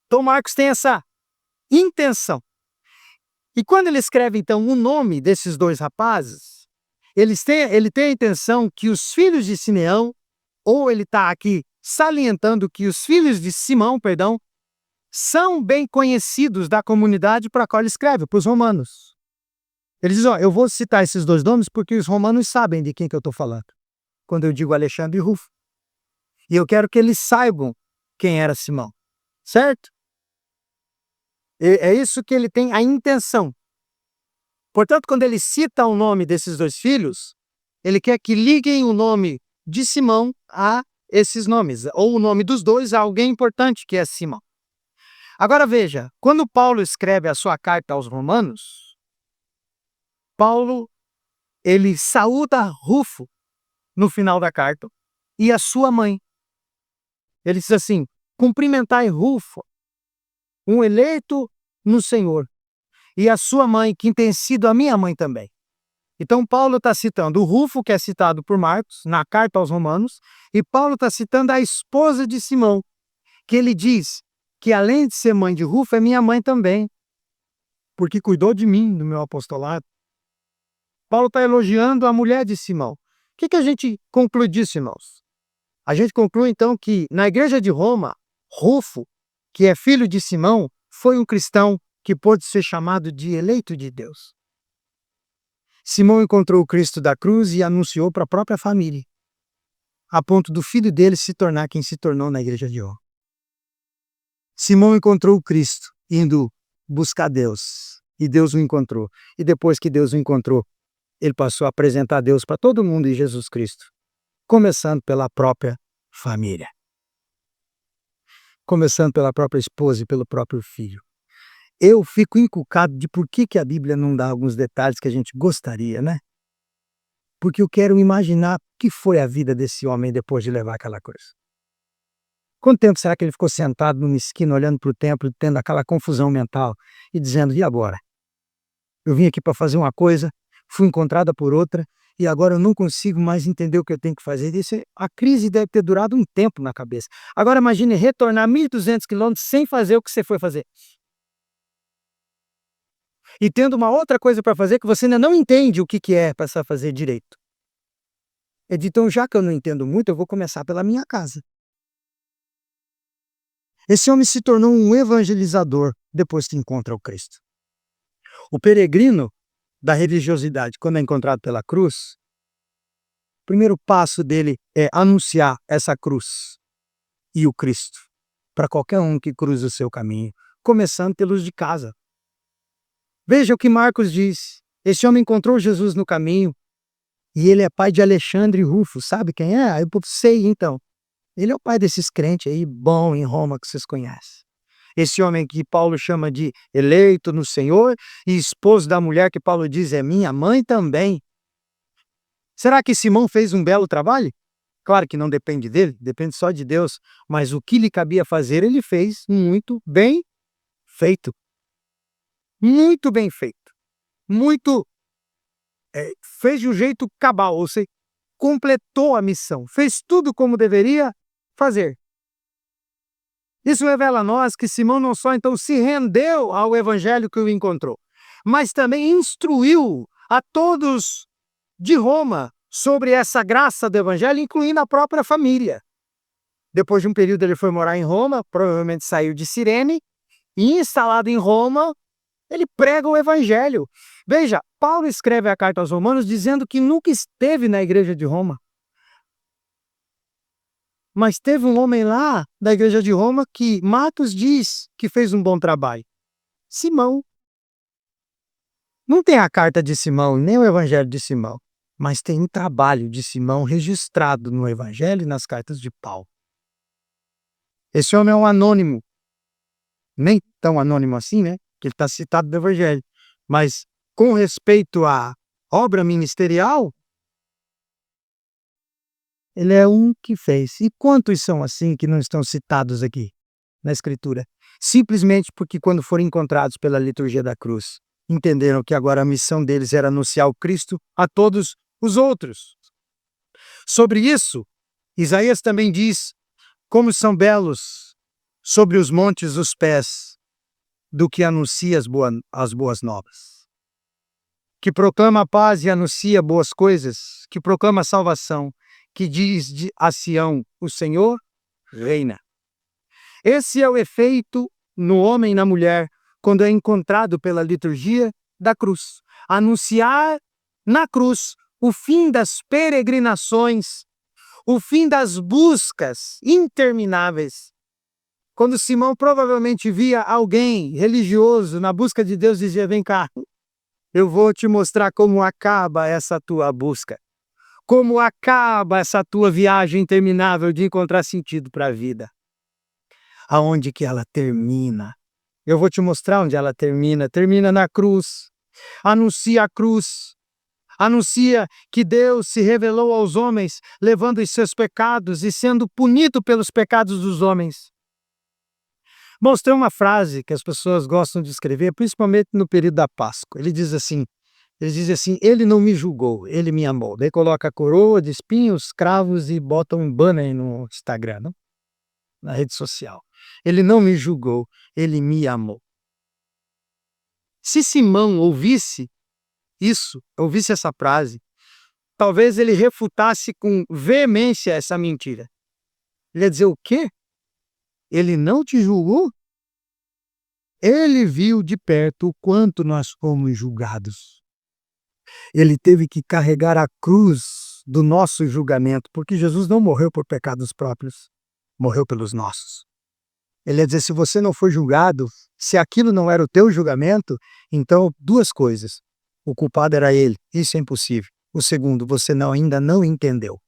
S1: Então Marcos tem essa intenção. E quando ele escreve, então, o nome desses dois rapazes, ele tem a intenção que os filhos de Simeão, ou ele está aqui salientando que os filhos de Simão, perdão, são bem conhecidos da comunidade para a qual ele escreve, para os romanos. Ele diz, eu vou citar esses dois nomes porque os romanos sabem de quem que eu estou falando, quando eu digo Alexandre e Rufo. E eu quero que eles saibam quem era Simão, certo? É isso que ele tem a intenção. Portanto, quando ele cita o nome desses dois filhos, ele quer que liguem o nome de Simão a esses nomes, ou o nome dos dois a alguém importante que é Simão. Agora veja, quando Paulo escreve a sua carta aos Romanos, Paulo, ele saúda Rufo no final da carta e a sua mãe. Ele diz assim, cumprimentai Rufo, um eleito no Senhor, e a sua mãe, que tem sido a minha mãe também. Então Paulo está citando o Rufo, que é citado por Marcos, na carta aos Romanos, e Paulo está citando a esposa de Simão, que ele diz que além de ser mãe de Rufo, é minha mãe também, porque cuidou de mim no meu apostolado. Paulo está elogiando a mulher de Simão. O que a gente conclui disso, irmãos? A gente conclui então que na igreja de Roma, Rufo, que é filho de Simão, foi um cristão que pôde ser chamado de eleito de Deus. Simão encontrou o Cristo da cruz e anunciou para a própria família, a ponto do filho dele se tornar quem se tornou na igreja de Roma. Simão encontrou o Cristo, indo buscar Deus, e Deus o encontrou. E depois que Deus o encontrou, ele passou a apresentar Deus para todo mundo em Jesus Cristo, começando pela própria família. Começando pela própria esposa e pelo próprio filho. Eu fico encucado de por que a Bíblia não dá alguns detalhes que a gente gostaria, né? Porque eu quero imaginar o que foi a vida desse homem depois de levar aquela cruz. Quanto tempo será que ele ficou sentado numa esquina, olhando para o templo, tendo aquela confusão mental e dizendo, e agora? Eu vim aqui para fazer uma coisa, fui encontrada por outra, e agora eu não consigo mais entender o que eu tenho que fazer. A crise deve ter durado um tempo na cabeça. Agora imagine retornar 1.200 quilômetros sem fazer o que você foi fazer. E tendo uma outra coisa para fazer que você ainda não entende o que é passar a fazer direito. Então, já que eu não entendo muito, eu vou começar pela minha casa. Esse homem se tornou um evangelizador depois que encontra o Cristo. O peregrino da religiosidade, quando é encontrado pela cruz, o primeiro passo dele é anunciar essa cruz e o Cristo para qualquer um que cruze o seu caminho, começando pelos de casa. Veja o que Marcos diz. Esse homem encontrou Jesus no caminho e ele é pai de Alexandre e Rufo. Sabe quem é? Eu sei, então. Ele é o pai desses crentes aí, bom em Roma, que vocês conhecem. Esse homem que Paulo chama de eleito no Senhor e esposo da mulher que Paulo diz é minha mãe também. Será que Simão fez um belo trabalho? Claro que não depende dele, depende só de Deus. Mas o que lhe cabia fazer, ele fez muito bem feito. Muito bem feito. Muito. Fez de um jeito cabal, ou seja, completou a missão. Fez tudo como deveria fazer. Isso revela a nós que Simão não só então se rendeu ao evangelho que o encontrou, mas também instruiu a todos de Roma sobre essa graça do evangelho, incluindo a própria família. Depois de um período ele foi morar em Roma, provavelmente saiu de Cirene, e instalado em Roma, ele prega o evangelho. Veja, Paulo escreve a carta aos Romanos dizendo que nunca esteve na igreja de Roma. Mas teve um homem lá da igreja de Roma que Marcos diz que fez um bom trabalho. Simão. Não tem a carta de Simão, nem o evangelho de Simão, mas tem um trabalho de Simão registrado no evangelho e nas cartas de Paulo. Esse homem é um anônimo. Nem tão anônimo assim, né? Que ele está citado no evangelho. Mas com respeito à obra ministerial, ele é um que fez. E quantos são assim que não estão citados aqui na Escritura? Simplesmente porque quando foram encontrados pela liturgia da cruz, entenderam que agora a missão deles era anunciar o Cristo a todos os outros. Sobre isso, Isaías também diz: como são belos sobre os montes os pés do que anuncia as boas novas, que proclama a paz e anuncia boas coisas, que proclama a salvação, que diz a Sião: o Senhor reina. Esse é o efeito no homem e na mulher quando é encontrado pela liturgia da cruz. Anunciar na cruz o fim das peregrinações, o fim das buscas intermináveis. Quando Simão provavelmente via alguém religioso na busca de Deus, dizia: vem cá, eu vou te mostrar como acaba essa tua busca, como acaba essa tua viagem interminável de encontrar sentido para a vida. Aonde que ela termina? Eu vou te mostrar onde ela termina. Termina na cruz. Anuncia a cruz. Anuncia que Deus se revelou aos homens, levando os seus pecados e sendo punido pelos pecados dos homens. Mostrei uma frase que as pessoas gostam de escrever, principalmente no período da Páscoa. Ele diz assim, ele não me julgou, ele me amou. Daí coloca a coroa de espinhos, cravos e bota um banner no Instagram, não? Na rede social. Ele não me julgou, ele me amou. Se Simão ouvisse isso, ouvisse essa frase, talvez ele refutasse com veemência essa mentira. Ele ia dizer: o quê? Ele não te julgou? Ele viu de perto o quanto nós fomos julgados. Ele teve que carregar a cruz do nosso julgamento, porque Jesus não morreu por pecados próprios, morreu pelos nossos. Ele ia dizer: se você não foi julgado, se aquilo não era o teu julgamento, então duas coisas. O culpado era ele, isso é impossível. O segundo, você ainda não entendeu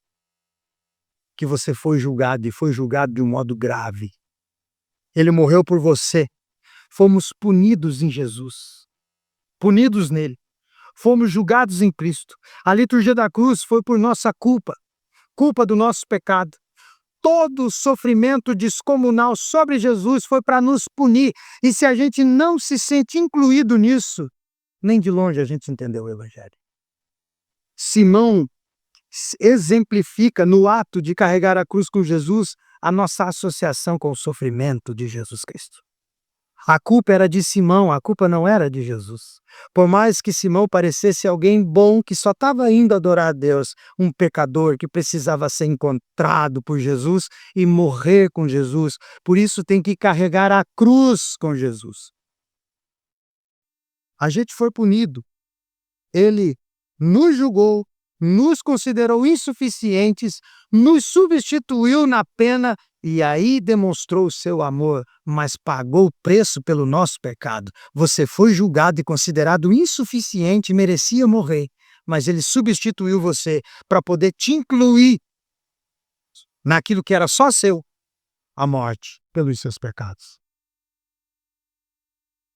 S1: que você foi julgado e foi julgado de um modo grave. Ele morreu por você. Fomos punidos em Jesus, punidos nele. Fomos julgados em Cristo. A liturgia da cruz foi por nossa culpa, culpa do nosso pecado. Todo o sofrimento descomunal sobre Jesus foi para nos punir. E se a gente não se sente incluído nisso, nem de longe a gente entendeu o Evangelho. Simão exemplifica no ato de carregar a cruz com Jesus a nossa associação com o sofrimento de Jesus Cristo. A culpa era de Simão, a culpa não era de Jesus. Por mais que Simão parecesse alguém bom que só estava indo adorar a Deus, um pecador que precisava ser encontrado por Jesus e morrer com Jesus, por isso tem que carregar a cruz com Jesus. A gente foi punido. Ele nos julgou, nos considerou insuficientes, nos substituiu na pena e aí demonstrou o seu amor, mas pagou o preço pelo nosso pecado. Você foi julgado e considerado insuficiente e merecia morrer, mas ele substituiu você para poder te incluir naquilo que era só seu, a morte pelos seus pecados.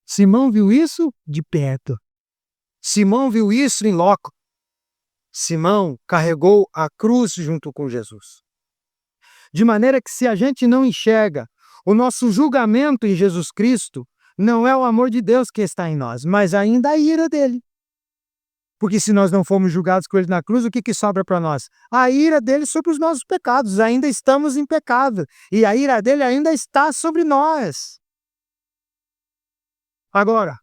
S1: Simão viu isso de perto. Simão viu isso em loco. Simão carregou a cruz junto com Jesus. De maneira que se a gente não enxerga o nosso julgamento em Jesus Cristo, não é o amor de Deus que está em nós, mas ainda a ira dele. Porque se nós não fomos julgados com ele na cruz, o que sobra para nós? A ira dele sobre os nossos pecados. Ainda estamos em pecado. E a ira dele ainda está sobre nós. Agora,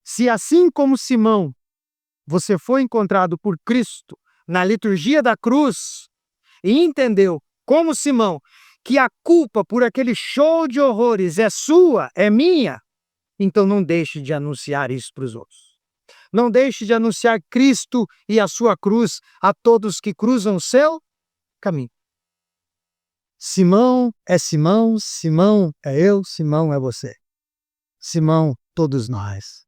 S1: se assim como Simão, você foi encontrado por Cristo na liturgia da cruz e entendeu, como Simão, que a culpa por aquele show de horrores é sua, é minha, então não deixe de anunciar isso para os outros. Não deixe de anunciar Cristo e a sua cruz a todos que cruzam o seu caminho. Simão é Simão, Simão é eu, Simão é você. Simão, todos nós.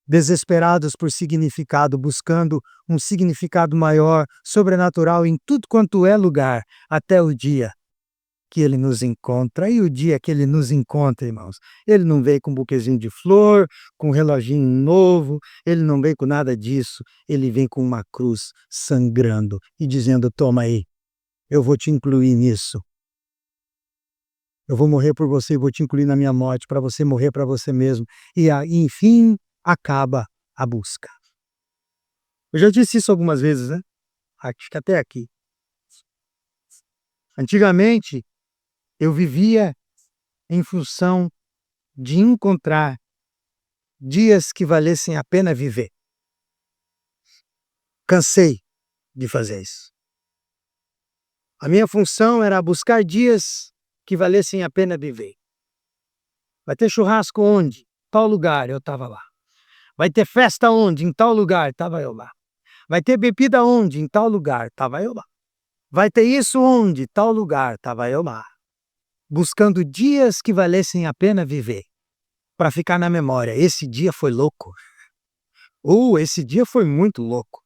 S1: Desesperados por significado, buscando um significado maior, sobrenatural em tudo quanto é lugar, até o dia que ele nos encontra. E o dia que ele nos encontra, irmãos, ele não veio com um buquezinho de flor, com um reloginho novo, ele não veio com nada disso, ele vem com uma cruz sangrando e dizendo: toma aí, eu vou te incluir nisso. Eu vou morrer por você e vou te incluir na minha morte, para você morrer para você mesmo. E enfim, acaba a busca. Eu já disse isso algumas vezes, né? Acho que até aqui. Antigamente, eu vivia em função de encontrar dias que valessem a pena viver. Cansei de fazer isso. A minha função era buscar dias que valessem a pena viver. Vai ter churrasco onde? Tal lugar, eu estava lá. Vai ter festa onde? Em tal lugar, estava eu lá. Vai ter bebida onde? Em tal lugar, estava eu lá. Vai ter isso onde? Tal lugar, estava eu lá. Buscando dias que valessem a pena viver. Para ficar na memória, esse dia foi louco. Esse dia foi muito louco.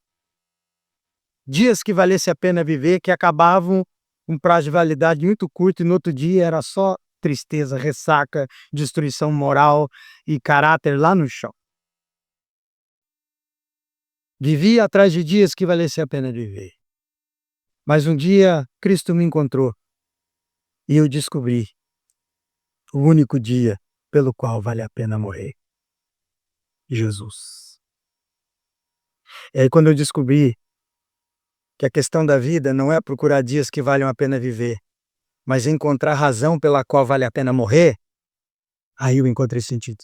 S1: Dias que valesse a pena viver, que acabavam um prazo de validade muito curto e no outro dia era só tristeza, ressaca, destruição moral e caráter lá no chão. Vivia atrás de dias que valesse a pena viver. Mas um dia Cristo me encontrou e eu descobri o único dia pelo qual vale a pena morrer. Jesus. E aí quando eu descobri que a questão da vida não é procurar dias que valham a pena viver, mas encontrar razão pela qual vale a pena morrer, aí eu encontrei sentido.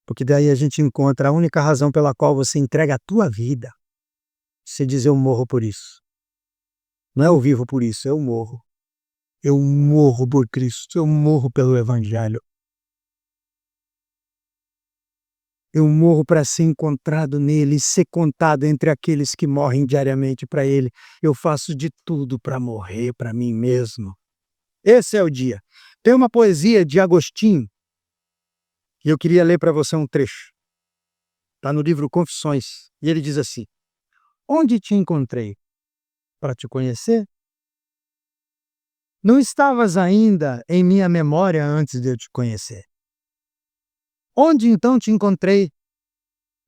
S1: Porque daí a gente encontra a única razão pela qual você entrega a tua vida. Você diz, eu morro por isso. Não é eu vivo por isso, eu morro. Eu morro por Cristo, eu morro pelo Evangelho. Eu morro para ser encontrado nele e ser contado entre aqueles que morrem diariamente para ele. Eu faço de tudo para morrer para mim mesmo. Esse é o dia. Tem uma poesia de Agostinho e eu queria ler para você um trecho. Está no livro Confissões. E ele diz assim: onde te encontrei? Para te conhecer? Não estavas ainda em minha memória antes de eu te conhecer. Onde então te encontrei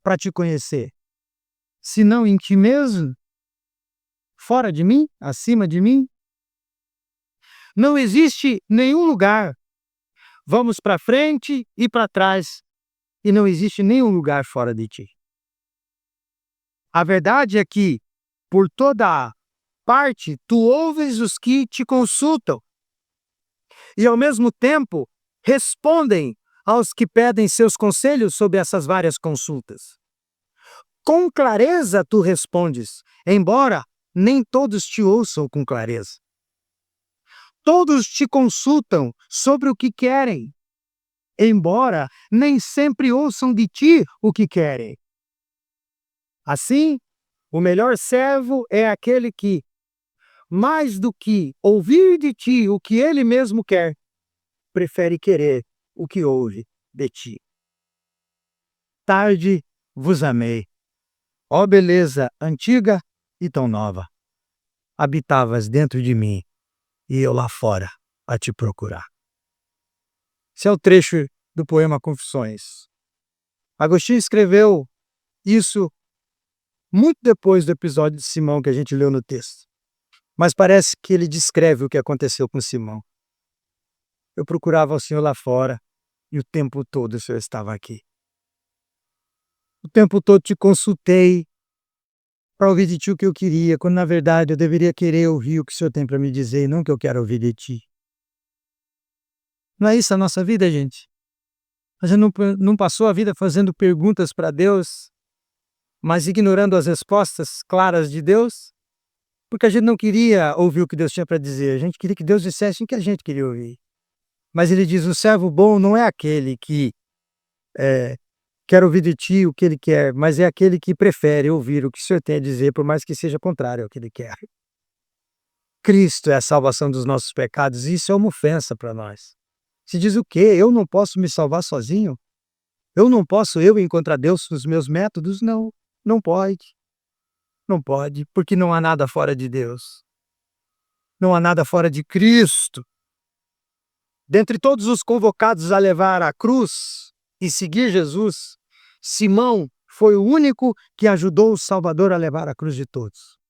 S1: para te conhecer? Se não em ti mesmo? Fora de mim? Acima de mim? Não existe nenhum lugar. Vamos para frente e para trás. E não existe nenhum lugar fora de ti. A verdade é que, por toda parte, tu ouves os que te consultam. E, ao mesmo tempo, respondem aos que pedem seus conselhos sobre essas várias consultas. Com clareza tu respondes, embora nem todos te ouçam com clareza. Todos te consultam sobre o que querem, embora nem sempre ouçam de ti o que querem. Assim, o melhor servo é aquele que, mais do que ouvir de ti o que ele mesmo quer, prefere querer o que ouve de ti. Tarde vos amei, ó beleza antiga e tão nova. Habitavas dentro de mim e eu lá fora a te procurar. Esse é o trecho do poema Confissões. Agostinho escreveu isso muito depois do episódio de Simão que a gente leu no texto. Mas parece que ele descreve o que aconteceu com Simão. Eu procurava o Senhor lá fora e o tempo todo o Senhor estava aqui. O tempo todo te consultei para ouvir de ti o que eu queria, quando na verdade eu deveria querer ouvir o que o Senhor tem para me dizer e não o que eu quero ouvir de ti. Não é isso a nossa vida, gente? A gente não passou a vida fazendo perguntas para Deus, mas ignorando as respostas claras de Deus? Porque a gente não queria ouvir o que Deus tinha para dizer, a gente queria que Deus dissesse o que a gente queria ouvir. Mas ele diz, o servo bom não é aquele que quer ouvir de ti o que ele quer, mas é aquele que prefere ouvir o que o Senhor tem a dizer, por mais que seja contrário ao que ele quer. Cristo é a salvação dos nossos pecados, e isso é uma ofensa para nós. Se diz o quê? Eu não posso me salvar sozinho? Eu não posso encontrar Deus com os meus métodos? Não, não pode. Não pode, porque não há nada fora de Deus. Não há nada fora de Cristo. Dentre todos os convocados a levar a cruz e seguir Jesus, Simão foi o único que ajudou o Salvador a levar a cruz de todos.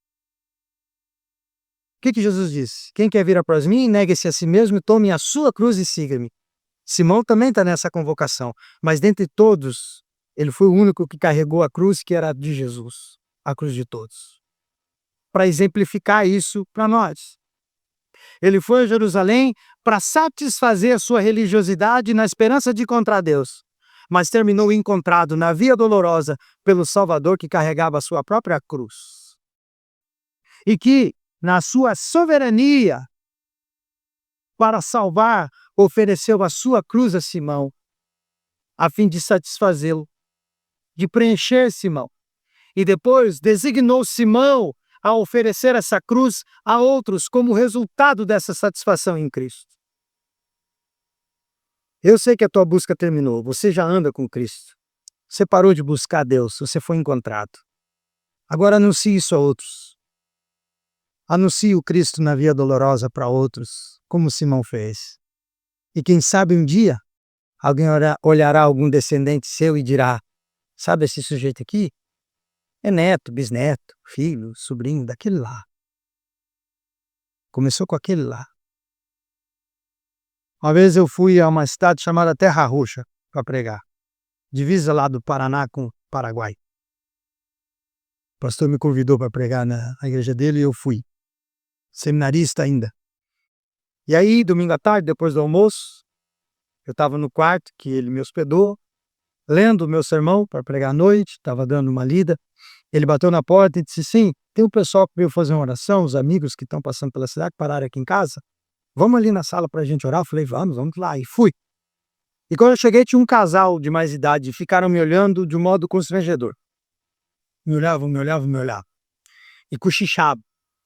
S1: O que Jesus disse? Quem quer vir após mim, negue-se a si mesmo e tome a sua cruz e siga-me. Simão também está nessa convocação, mas dentre todos, ele foi o único que carregou a cruz que era de Jesus, a cruz de todos. Para exemplificar isso para nós. Ele foi a Jerusalém para satisfazer a sua religiosidade na esperança de encontrar Deus, mas terminou encontrado na via dolorosa pelo Salvador que carregava a sua própria cruz. E que, na sua soberania, para salvar, ofereceu a sua cruz a Simão, a fim de satisfazê-lo, de preencher Simão. E depois designou Simão a oferecer essa cruz a outros como resultado dessa satisfação em Cristo. Eu sei que a tua busca terminou, você já anda com Cristo. Você parou de buscar Deus, você foi encontrado. Agora anuncie isso a outros. Anuncie o Cristo na via dolorosa para outros, como Simão fez. E quem sabe um dia, alguém olhará algum descendente seu e dirá: sabe esse sujeito aqui? É neto, bisneto, filho, sobrinho daquele lá. Começou com aquele lá. Uma vez eu fui a uma cidade chamada Terra Roxa para pregar. Divisa lá do Paraná com o Paraguai. O pastor me convidou para pregar na igreja dele e eu fui. Seminarista ainda. E aí, domingo à tarde, depois do almoço, eu estava no quarto que ele me hospedou, lendo o meu sermão para pregar à noite, estava dando uma lida. Ele bateu na porta e disse: sim, tem um pessoal que veio fazer uma oração, os amigos que estão passando pela cidade, pararam aqui em casa. Vamos ali na sala para a gente orar? Eu falei: vamos lá. E fui. E quando eu cheguei, tinha um casal de mais idade, ficaram me olhando de um modo constrangedor. Me olhavam. E cochichavam.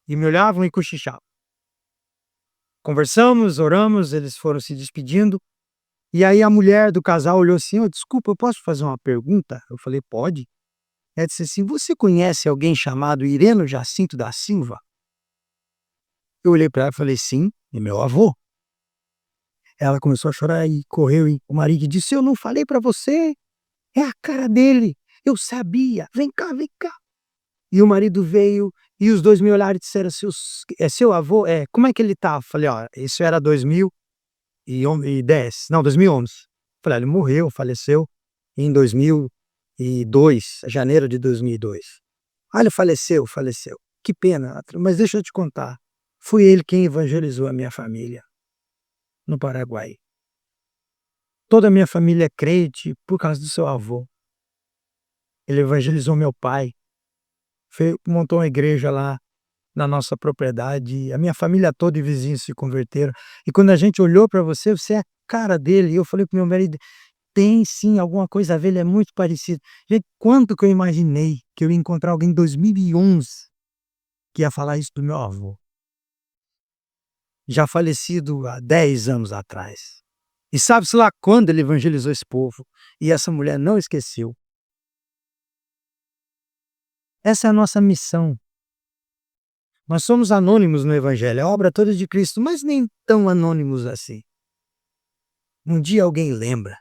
S1: E me olhavam e cochichavam. Conversamos, oramos, eles foram se despedindo. E aí a mulher do casal olhou assim: desculpa, eu posso fazer uma pergunta? Eu falei: pode. Ela disse assim: você conhece alguém chamado Ireno Jacinto da Silva? Eu olhei para ela e falei: sim, é meu avô. Ela começou a chorar e correu, e o marido disse: eu não falei para você? É a cara dele, eu sabia, vem cá. E o marido veio, e os dois me olharam e disseram: é seu avô? É, como é que ele tá? Eu falei: isso era 2010, não, 2011. Falei: ele morreu, faleceu em 2002, janeiro de 2002. Ele faleceu. Que pena, mas deixa eu te contar. Foi ele quem evangelizou a minha família no Paraguai. Toda a minha família é crente por causa do seu avô. Ele evangelizou meu pai. Montou uma igreja lá na nossa propriedade. A minha família toda e vizinhos se converteram. E quando a gente olhou para você, você é a cara dele. E eu falei para meu marido: tem sim alguma coisa a ver, ele é muito parecido. Gente, quanto que eu imaginei que eu ia encontrar alguém em 2011 que ia falar isso do meu avô, já falecido há 10 anos atrás. E sabe-se lá quando ele evangelizou esse povo. E essa mulher não esqueceu. Essa é a nossa missão. Nós somos anônimos no Evangelho, é a obra toda de Cristo, mas nem tão anônimos assim. Um dia alguém lembra.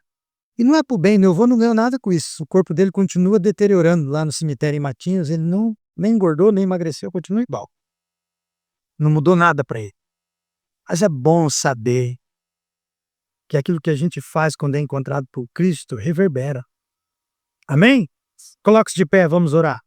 S1: E não é por bem, meu avô não ganhou nada com isso. O corpo dele continua deteriorando lá no cemitério em Matinhos, ele não nem engordou, nem emagreceu, continua igual. Não mudou nada para ele. Mas é bom saber que aquilo que a gente faz quando é encontrado por Cristo reverbera. Amém? Coloque-se de pé, vamos orar.